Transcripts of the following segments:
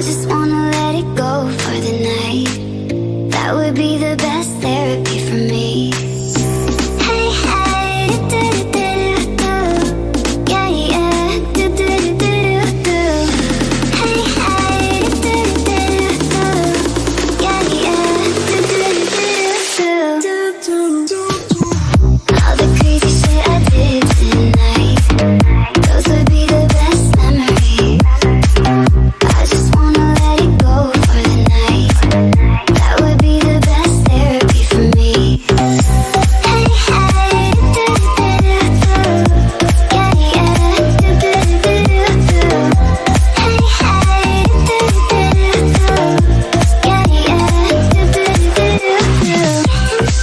just wanna let it go for the night. That would be the best therapy for me. Hey, hey, do-do-do-do-do. Yeah, yeah, do-do-do-do-do. Hey, hey, do-do-do-do-do. Yeah, yeah, do-do-do-do-do. All the crazy shit I did tonight, those would be the best memories. I just wanna let it go for the night. That would be the best therapy for me. Hey, hey, do-do-do-do-do. Yeah, yeah, do-do-do-do-do. Hey, hey, do-do-do-do-do. Yeah, yeah, do-do-do-do-do.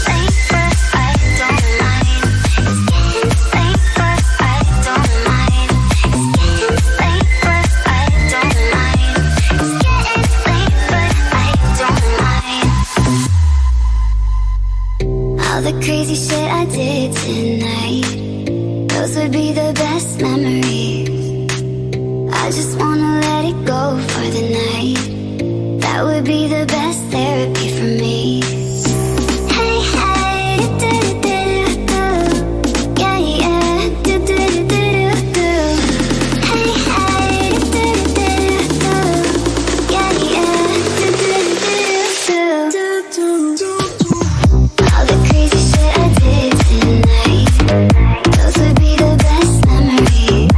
Safe, but I don't mind. It's getting safe, but I don't mind. It's getting safe, but I don't mind. It's getting safe, but I don't mind. All the crazy shit I did tonight, those would be the best memories. I just wanna let it go for the night. That would be the best therapy for me. Hey, hey, do-do-do-do-do. Yeah, yeah, do-do-do-do-do. Hey, hey, do-do-do-do-do. Yeah, yeah, do-do-do-do-do. All the crazy shit I did tonight, those would be the best memories.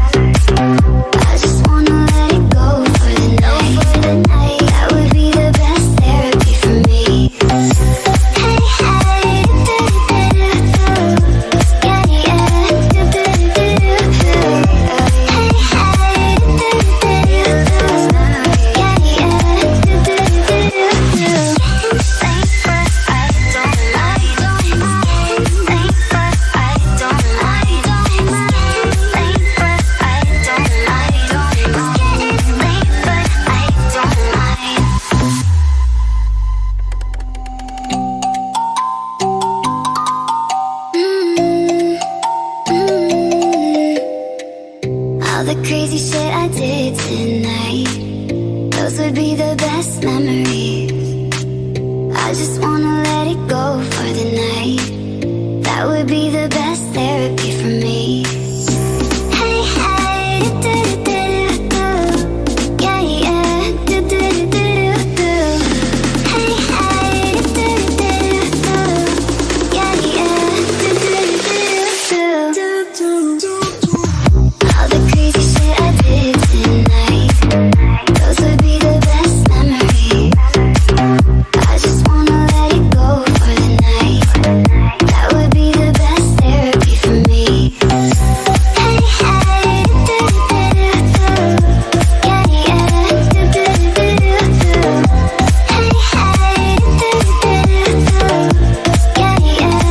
I just wanna let it go for the night. That would be the best therapy for me. Hey, hey, do-do-do-do-do. Yeah, yeah, do-do-do-do-do. Hey, hey, do-do-do-do-do. Yeah, yeah, do-do-do-do-do. Safe, but I don't mind. Safe, but I don't mind. Safe, but I don't mind. It's getting safe, but I don't mind. All the crazy shit I did tonight, those would be the best memories. I just wanna let it go for the night. That would be the best therapy for me. Hey, hey, do-do-do-do-do. Yeah, yeah, do-do-do-do-do. Hey, hey, do-do-do-do-do. Yeah, yeah, do-do-do-do-do. All the crazy shit I did tonight, those would be the best memories. I just wanna let it go for the night. That would be the best therapy for me. Hey, hey, do-do-do-do-do. Yeah, yeah, do-do-do-do-do. Hey, hey, do-do-do-do-do. Yeah, yeah,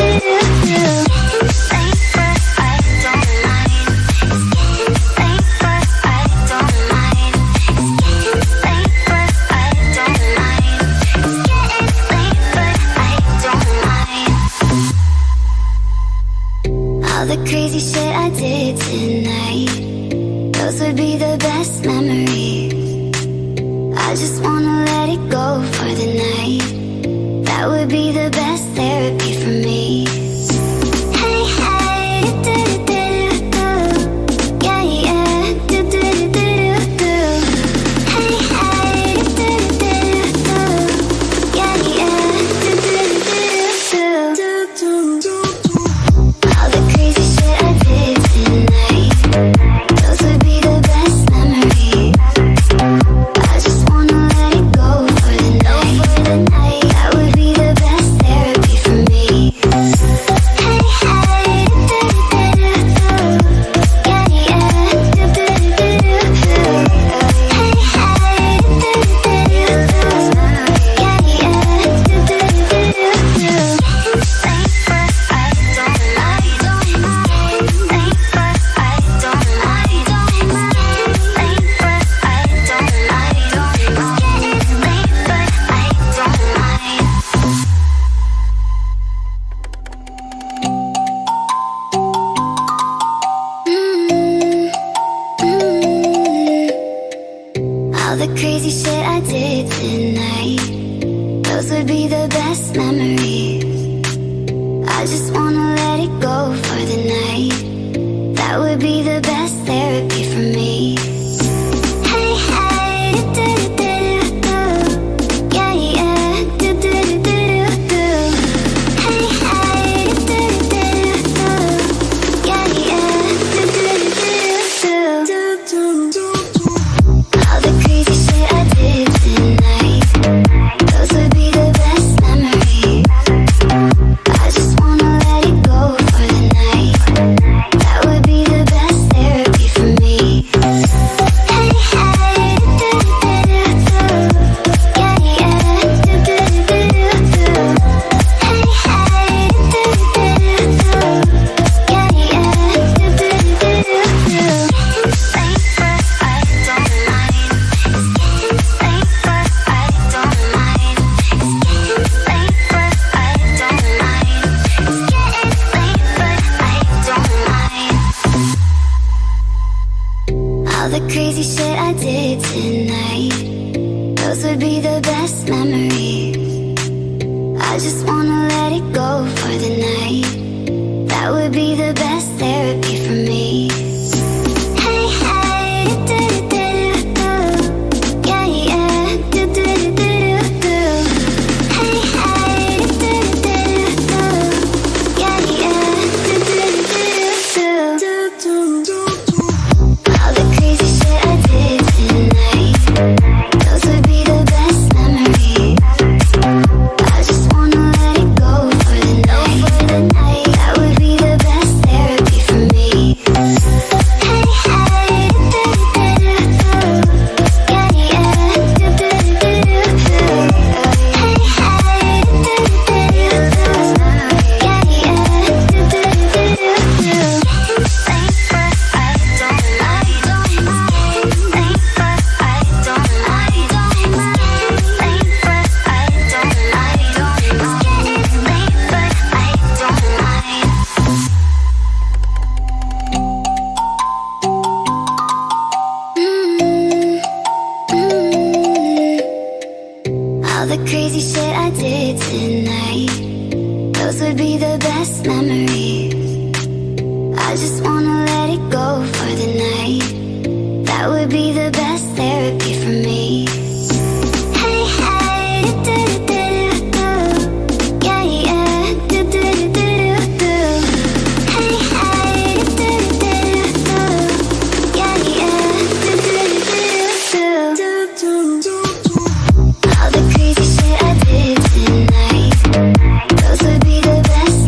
do-do-do-do-do. Safe, but I don't mind. It's getting safe, but I don't mind. It's getting safe, but I don't mind. It's getting safe, but I don't mind. All the crazy shit I did tonight, those would be the best memories. I just wanna let it go for the night. That would be the best therapy for me. Hey, hey, do-do-do-do-do. Yeah, yeah, do-do-do-do-do. Hey, hey, do-do-do-do-do. Yeah, yeah, do-do-do-do-do. All the crazy shit I did tonight, those would be the best memories. I just wanna let it go All the crazy shit I did tonight, those would be the best memories. I just wanna let it go for the night. That would be the best therapy for me. Hey, hey, do-do-do-do-do. Yeah, yeah, do-do-do-do-do. Hey, hey, do-do-do-do-do. Yeah, yeah, do-do-do-do-do. All the crazy shit I did tonight, those would be the best memories. I just wanna let it go for the night. That would be the best therapy for me. Hey, hey, do-do-do-do-do. Yeah, yeah, do-do-do-do-do. Hey, hey, do-do-do-do-do. Yeah, yeah, do-do-do-do-do. Safer, I don't mind. It's getting safer, I don't mind. It's getting safer, I don't mind. It's getting safer, I don't mind. All the crazy shit I did tonight, those would be the best memories. I just wanna let it go for the night. That would be the best therapy for me. Hey, hey, do-do-do-do-do. Yeah, yeah, do-do-do-do-do. Hey, hey, do-do-do-do-do. Yeah, yeah, do-do-do-do-do. All the crazy shit I did tonight, those would be the best memories. I just wanna let it go for the night. That would be the best therapy for me. Hey, hey, do-do-do-do-do. Yeah, yeah, do-do-do-do-do. Hey, hey, do-do-do-do-do. Yeah, yeah, do-do-do-do-do. Safer, I don't mind. Safer, I don't mind. Safer, I don't mind. Safer, I don't mind. All the crazy shit I did tonight, those would be the best memories. I just wanna